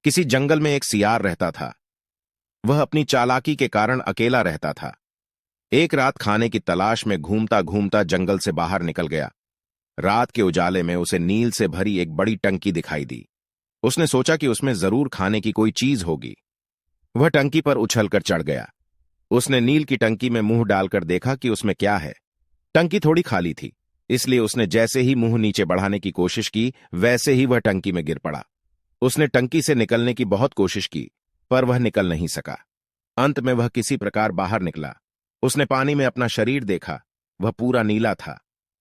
किसी जंगल में एक सियार रहता था। वह अपनी चालाकी के कारण अकेला रहता था। एक रात खाने की तलाश में घूमता घूमता जंगल से बाहर निकल गया। रात के उजाले में उसे नील से भरी एक बड़ी टंकी दिखाई दी। उसने सोचा कि उसमें जरूर खाने की कोई चीज होगी। वह टंकी पर उछलकर चढ़ गया। उसने नील की टंकी में मुंह डालकर देखा कि उसमें क्या है। टंकी थोड़ी खाली थी, इसलिए उसने जैसे ही मुंह नीचे बढ़ाने की कोशिश की, वैसे ही वह टंकी में गिर पड़ा। उसने टंकी से निकलने की बहुत कोशिश की, पर वह निकल नहीं सका। अंत में वह किसी प्रकार बाहर निकला। उसने पानी में अपना शरीर देखा, वह पूरा नीला था।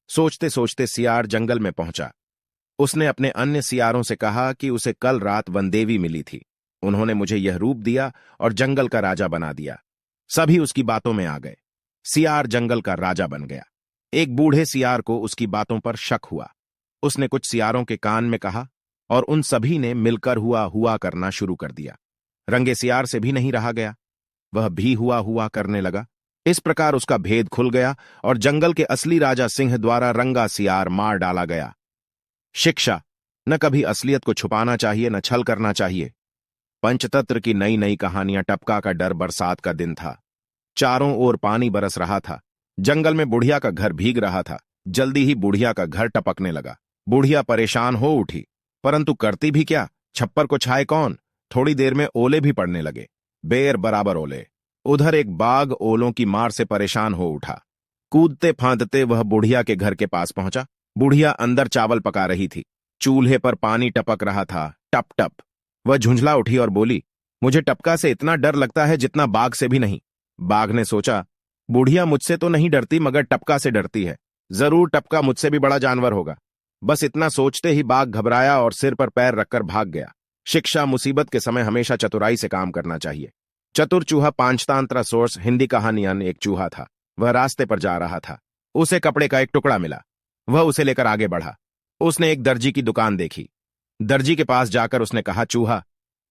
सोचते सोचते सियार जंगल में पहुंचा। उसने अपने अन्य सियारों से कहा कि उसे कल रात वनदेवी मिली थी। उन्होंने मुझे यह रूप दिया और जंगल का राजा बना दिया। सभी उसकी बातों में आ गए। सियार जंगल का राजा बन गया। एक बूढ़े सियार को उसकी बातों पर शक हुआ। उसने कुछ सियारों के कान में कहा और उन सभी ने मिलकर हुआ हुआ करना शुरू कर दिया। रंगे सियार से भी नहीं रहा गया, वह भी हुआ हुआ करने लगा। इस प्रकार उसका भेद खुल गया और जंगल के असली राजा सिंह द्वारा रंगा सियार मार डाला गया। शिक्षा: न कभी असलियत को छुपाना चाहिए, न छल करना चाहिए। पंचतंत्र की नई नई कहानियां। टपका का डर। बरसात का दिन था। चारों ओर पानी बरस रहा था। जंगल में बुढ़िया का घर भीग रहा था। जल्दी ही बुढ़िया का घर टपकने लगा। बुढ़िया परेशान हो उठी, परंतु करती भी क्या, छप्पर को छाए कौन। थोड़ी देर में ओले भी पड़ने लगे, बेर बराबर ओले। उधर एक बाघ ओलों की मार से परेशान हो उठा। कूदते फांदते वह बुढ़िया के घर के पास पहुंचा। बुढ़िया अंदर चावल पका रही थी। चूल्हे पर पानी टपक रहा था, टप टप। वह झुंझला उठी और बोली, मुझे टपका से इतना डर लगता है जितना बाघ से भी नहीं। बाघ ने सोचा, बुढ़िया मुझसे तो नहीं डरती, मगर टपका से डरती है। जरूर टपका मुझसे भी बड़ा जानवर होगा। बस इतना सोचते ही बाघ घबराया और सिर पर पैर रखकर भाग गया। शिक्षा: मुसीबत के समय हमेशा चतुराई से काम करना चाहिए। चतुर चूहा। पांचतंत्र सोर्स हिंदी कहानियां। एक चूहा था, वह रास्ते पर जा रहा था। उसे कपड़े का एक टुकड़ा मिला। वह उसे लेकर आगे बढ़ा। उसने एक दर्जी की दुकान देखी। दर्जी के पास जाकर उसने कहा, चूहा,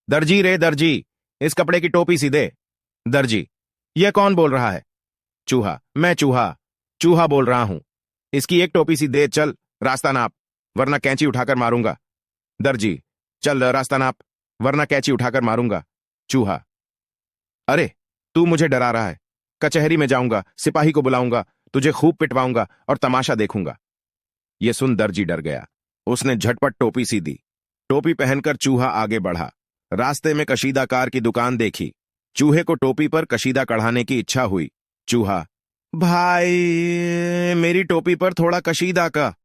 दर्जी रे दर्जी, इस कपड़े की टोपी सी दे। दर्जी: यह कौन बोल रहा है? चूहा: मैं चूहा चूहा बोल रहा हूं। इसकी एक टोपी सी दे, चल रास्ता नाप, वरना कैंची उठाकर मारूंगा। दर्जी: चल रास्ता नाप, वरना कैंची उठाकर मारूंगा। चूहा: अरे, तू मुझे डरा रहा है। कचहरी में जाऊंगा, सिपाही को बुलाऊंगा, तुझे खूब पिटवाऊंगा और तमाशा देखूंगा। यह सुन दर्जी डर गया। उसने झटपट टोपी सी दी। टोपी पहनकर चूहा आगे बढ़ा। रास्ते में कशीदाकार की दुकान देखी। चूहे को टोपी पर कशीदा कढ़ाने की इच्छा हुई। चूहा: भाई, मेरी टोपी पर थोड़ा कशीदा का।